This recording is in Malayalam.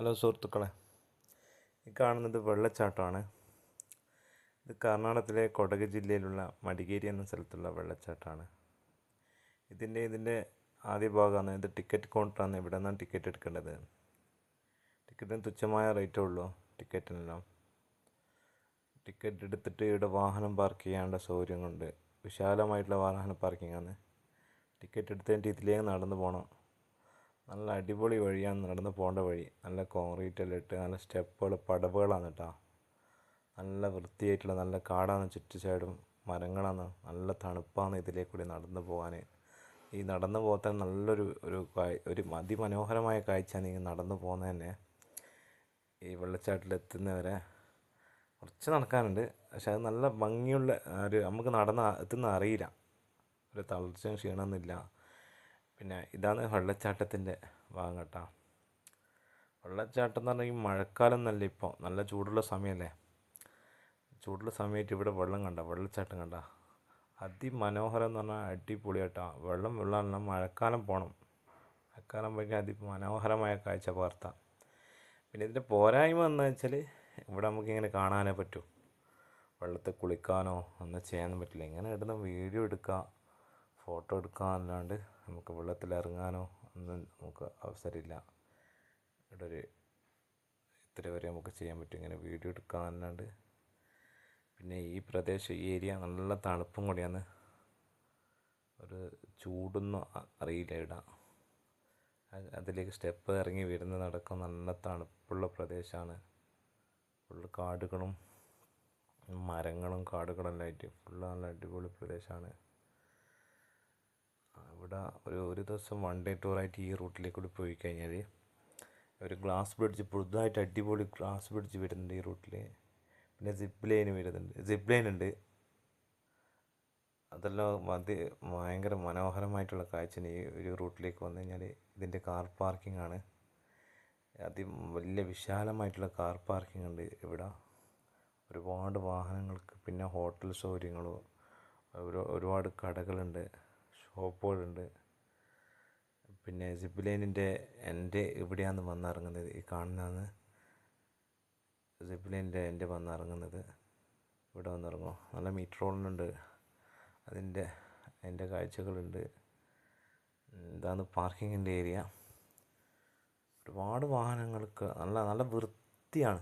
ഹലോ സുഹൃത്തുക്കളെ, ഈ കാണുന്നത് വെള്ളച്ചാട്ടമാണ്. ഇത് കർണാടകത്തിലെ കൊടക് ജില്ലയിലുള്ള മടികേരി എന്ന സ്ഥലത്തുള്ള വെള്ളച്ചാട്ടമാണ്. ഇതിൻ്റെ ആദ്യ ഭാഗമാണ്. ഇത് ടിക്കറ്റ് കൗണ്ടറാണ്. ഇവിടെ നിന്നാണ് ടിക്കറ്റ് എടുക്കേണ്ടത്. ടിക്കറ്റിന് തുച്ഛമായ റേറ്റേ ഉള്ളൂ. ടിക്കറ്റിനെല്ലാം ടിക്കറ്റ് എടുത്തിട്ട് ഇവിടെ വാഹനം പാർക്ക് ചെയ്യാനുള്ള സൗകര്യങ്ങളുണ്ട്. വിശാലമായിട്ടുള്ള വാഹന പാർക്കിങ്ങാണ്. ടിക്കറ്റ് എടുത്തതിൻ്റെ ഇതിലേക്ക് നടന്നു പോകണം. നല്ല അടിപൊളി വഴിയാണ് നടന്ന് പോകേണ്ട വഴി. നല്ല കോൺക്രീറ്റ് എല്ലാം ഇട്ട് നല്ല സ്റ്റെപ്പുകൾ പടവുകളാണ് കേട്ടോ. നല്ല വൃത്തിയായിട്ടുള്ള നല്ല കാടാണ്. ചുറ്റുചാടും മരങ്ങളാണ്. നല്ല തണുപ്പാണ് ഇതിലേക്കൂടി നടന്നു പോകാൻ. ഈ നടന്നു പോകാൻ നല്ലൊരു ഒരു അതിമനോഹരമായ കാഴ്ചയാണ് ഈ നടന്നു പോകുന്നത് തന്നെ. ഈ വെള്ളച്ചാട്ടത്തിലെത്തുന്നവരെ കുറച്ച് നടക്കാനുണ്ട്. പക്ഷെ അത് നല്ല ഭംഗിയുള്ള നമുക്ക് നടന്ന് എത്തുന്ന അറിയില്ല. ഒരു തളർച്ചയും ക്ഷീണമൊന്നുമില്ല. പിന്നെ ഇതാണ് വെള്ളച്ചാട്ടത്തിൻ്റെ ഭാഗം കേട്ടോ. വെള്ളച്ചാട്ടം എന്ന് പറഞ്ഞാൽ ഈ മഴക്കാലം എന്നല്ല, ഇപ്പോൾ നല്ല ചൂടുള്ള സമയമല്ലേ. ചൂടുള്ള സമയത്ത് ഇവിടെ വെള്ളച്ചാട്ടം കണ്ട അതിമനോഹരം എന്ന് പറഞ്ഞാൽ അടിപൊളി കേട്ടോ. വെള്ളമല്ല, മഴക്കാലം പോകണം. മഴക്കാലം പോയി അതിമനോഹരമായ കാഴ്ച പകർത്താം. പിന്നെ ഇതിൻ്റെ പോരായ്മ എന്ന് വെച്ചാൽ ഇവിടെ നമുക്കിങ്ങനെ കാണാനേ പറ്റൂ. വെള്ളത്തിൽ കുളിക്കാനോ ഒന്നും ചെയ്യാനും പറ്റില്ല. ഇങ്ങനെ ഇടുന്ന വീഡിയോ എടുക്കുക, ഫോട്ടോ എടുക്കാനല്ലാണ്ട് നമുക്ക് വെള്ളത്തിൽ ഇറങ്ങാനോ ഒന്നും നമുക്ക് അവസരമില്ല. ഇവിടെ ഇത്ര വരെ നമുക്ക് ചെയ്യാൻ പറ്റും, ഇങ്ങനെ വീഡിയോ എടുക്കാനല്ലാണ്ട്. പിന്നെ ഈ പ്രദേശം, ഈ ഏരിയ നല്ല തണുപ്പും കൂടിയാണ്. ഒരു ചൂടൊന്നും അറിയില്ല ഇവിടെ. അതിലേക്ക് സ്റ്റെപ്പ് ഇറങ്ങി വരുന്നതടക്കം നല്ല തണുപ്പുള്ള പ്രദേശമാണ്. ഫുള്ള് കാടുകളും മരങ്ങളും കാടുകളെല്ലാം ആയിട്ട് ഫുള്ള് നല്ല അടിപൊളി പ്രദേശമാണ്. ഇവിടെ ഒരു ദിവസം വൺ ഡേ ടൂറായിട്ട് ഈ റൂട്ടിലേക്ക് കൂടി പോയി കഴിഞ്ഞാൽ ഒരു ഗ്ലാസ് ബ്രിഡ്ജ്, പുതുതായിട്ട് അടിപൊളി ഗ്ലാസ് ബ്രിഡ്ജ് വരുന്നുണ്ട് ഈ റൂട്ടിൽ. പിന്നെ സിപ്പ് ലൈൻ ഉണ്ട്. അതെല്ലാം ഭയങ്കര മനോഹരമായിട്ടുള്ള കാഴ്ചയാണ്. ഈ ഒരു റൂട്ടിലേക്ക് വന്നു കഴിഞ്ഞാൽ ഇതിൻ്റെ കാർ പാർക്കിംഗ് ആണ്. വലിയ വിശാലമായിട്ടുള്ള കാർ പാർക്കിംഗ് ഉണ്ട് ഇവിടെ. ഒരുപാട് വാഹനങ്ങൾക്ക്, പിന്നെ ഹോട്ടൽ സൗകര്യങ്ങളും ഒരുപാട് കടകളുണ്ട്, ഷോപ്പുകളുണ്ട്. പിന്നെ സിപ്പ് ലൈനിൻ്റെ എൻ്റെ ഇവിടെയാണ് വന്നിറങ്ങുന്നത്. ഈ കാണുന്നതാണ് സിപ്പ് ലൈനിൻ്റെ എൻ്റെ വന്നിറങ്ങുന്നത്. ഇവിടെ വന്നിറങ്ങും. നല്ല മീറ്റർ റോളുണ്ട്. അതിൻ്റെ കാഴ്ചകളുണ്ട്. ഇതാണ് പാർക്കിങ്ങിൻ്റെ ഏരിയ. ഒരുപാട് വാഹനങ്ങൾക്ക് നല്ല വൃത്തിയാണ്.